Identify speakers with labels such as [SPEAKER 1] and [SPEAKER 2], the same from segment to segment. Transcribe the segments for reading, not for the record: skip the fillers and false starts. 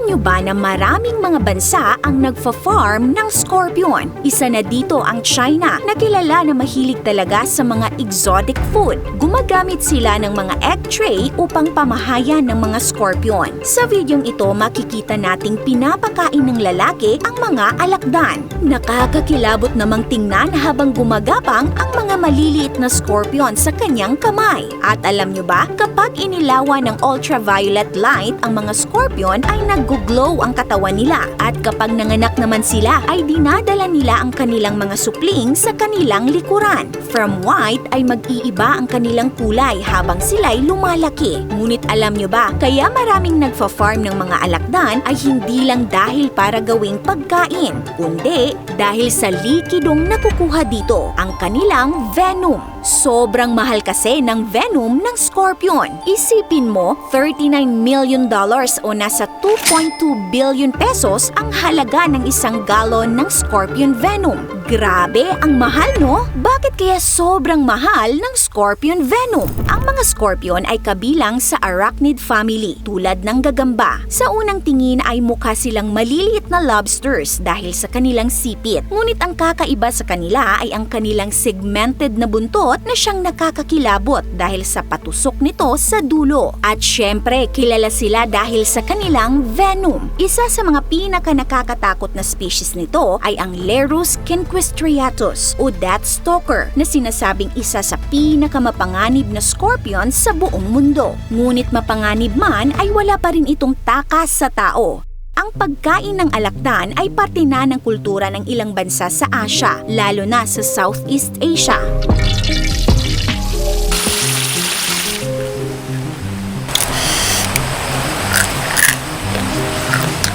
[SPEAKER 1] nyo ba na maraming mga bansa ang nagfa-farm ng scorpion? Isa na dito ang China na kilala na mahilig talaga sa mga exotic food. Gumagamit sila ng mga egg tray upang pamahayan ng mga scorpion. Sa videong ito makikita nating pinapakain ng lalaki ang mga alakdan. Nakakakilabot namang tingnan habang gumagapang ang mga maliliit na scorpion sa kanyang kamay. At alam nyo ba, kapag inilawan ng ultraviolet light ang mga scorpion ay nag-glow ang katawan nila. At kapag nanganak naman sila ay dinadala nila ang kanilang mga supling sa kanilang likuran. From white ay mag-iiba ang kanilang kulay habang sila'y lumalaki. Ngunit alam nyo ba, kaya maraming nagfa-farm ng mga alakdan ay hindi lang dahil para gawing pagkain, kundi dahil sa likidong nakukuha dito, ang kanilang venom. Sobrang mahal kasi ng venom ng scorpion. Isipin mo, $39 million o nasa 2.2 billion pesos ang halaga ng isang galon ng scorpion venom. Grabe, ang mahal no? Bakit kaya sobrang mahal ng scorpion venom? Ang mga scorpion ay kabilang sa arachnid family, tulad ng gagamba. Sa unang tingin ay mukha silang maliliit na lobsters dahil sa kanilang sipit. Ngunit ang kakaiba sa kanila ay ang kanilang segmented na buntot na siyang nakakakilabot dahil sa patusok nito sa dulo. At syempre, kilala sila dahil sa kanilang venom. Isa sa mga pinaka nakakatakot na species nito ay ang Lerus quinquestriatus o death stalker na sinasabing isa sa pinakamapanganib na scorpion sa buong mundo. Ngunit mapanganib man ay wala pa rin itong takas sa tao. Ang pagkain ng alakdan ay parte na ng kultura ng ilang bansa sa Asia, lalo na sa Southeast Asia.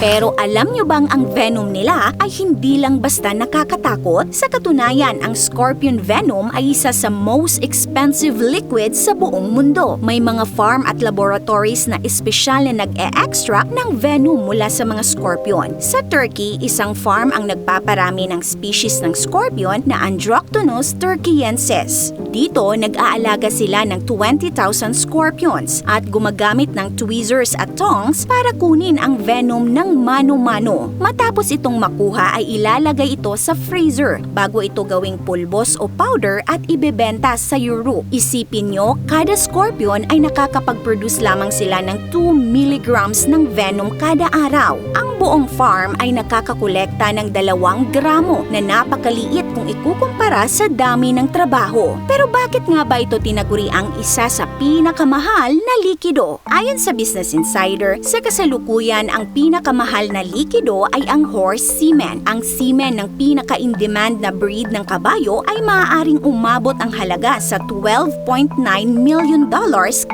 [SPEAKER 1] Pero alam nyo bang ang venom nila ay hindi lang basta nakakatakot? Sa katunayan, ang scorpion venom ay isa sa most expensive liquid sa buong mundo. May mga farm at laboratories na espesyal na nag-e-extract ng venom mula sa mga scorpion. Sa Turkey, isang farm ang nagpaparami ng species ng scorpion na Androctonus turkiensis. Dito, nag-aalaga sila ng 20,000 scorpions at gumagamit ng tweezers at tongs para kunin ang venom ng mano-mano. Matapos itong makuha ay ilalagay ito sa freezer bago ito gawing pulbos o powder at ibebenta sa Europe. Isipin nyo, kada scorpion ay nakakapag-produce lamang sila ng 2 milligrams ng venom kada araw. Ang buong farm ay nakakakolekta ng 2 gramo na napakaliit kung ikukumpara sa dami ng trabaho. Pero bakit nga ba ito tinaguri ang isa sa pinakamahal na likido? Ayon sa Business Insider, sa kasalukuyan ang pinakamahal na likido ay ang horse semen. Ang semen ng pinaka-in-demand na breed ng kabayo ay maaaring umabot ang halaga sa $12.9 million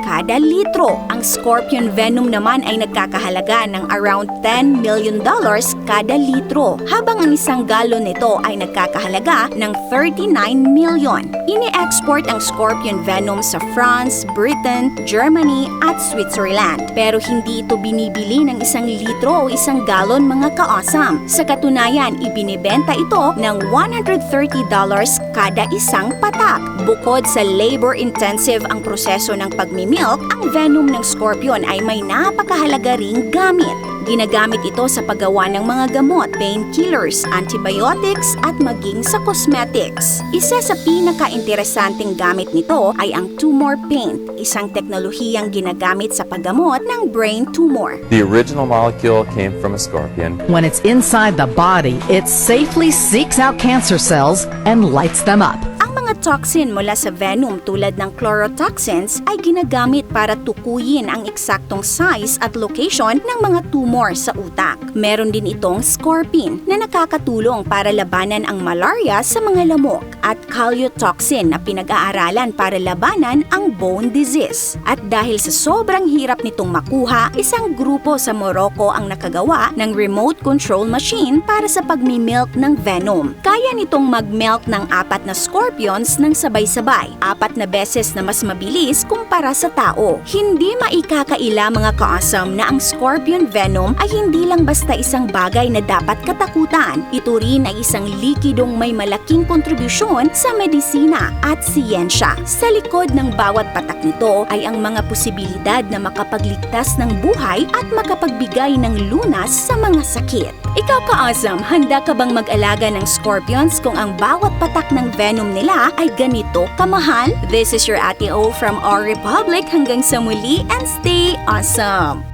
[SPEAKER 1] kada litro. Ang scorpion venom naman ay nagkakahalaga ng around $10 million kada litro, habang ang isang galon nito ay nagkakahalaga ng 39 million. Ini-export ang scorpion venom sa France, Britain, Germany at Switzerland. Pero hindi ito binibili ng isang litro o isang galon mga ka-awesome. Sa katunayan, ibinibenta ito ng $130 kada isang patak. Bukod sa labor-intensive ang proseso ng pagmimilk, ang venom ng scorpion ay may napakahalaga ring gamit. Ginagamit ito sa paggawa ng mga gamot, painkillers, antibiotics at maging sa cosmetics. Isa sa pinaka-interesanteng gamit nito ay ang tumor paint, isang teknolohiyang ginagamit sa paggamot ng brain tumor.
[SPEAKER 2] The original molecule came from a scorpion.
[SPEAKER 3] When it's inside the body, it safely seeks out cancer cells and lights them up.
[SPEAKER 1] Ang mga toxin mula sa venom tulad ng chlorotoxins ay ginagamit para tukuyin ang eksaktong size at location ng mga tumor sa utak. Meron din itong scorpin na nakakatulong para labanan ang malaria sa mga lamok at calliotoxin na pinag-aaralan para labanan ang bone disease. At dahil sa sobrang hirap nitong makuha, isang grupo sa Morocco ang nakagawa ng remote control machine para sa pagmimilk ng venom. Kaya nitong mag-milk ng 4 na scorpion scorpions ng sabay-sabay, 4 na beses na mas mabilis kumpara sa tao. Hindi maikakaila mga ka-awesome na ang scorpion venom ay hindi lang basta isang bagay na dapat katakutan. Ito rin ay isang likidong may malaking kontribusyon sa medisina at siyensya. Sa likod ng bawat patak nito ay ang mga posibilidad na makapagligtas ng buhay at makapagbigay ng lunas sa mga sakit. Ikaw ka-awesome, handa ka bang mag-alaga ng scorpions kung ang bawat patak ng venom nila ay ganito kamahal? This is your Ate O from our Republic. Hanggang sa muli and stay awesome!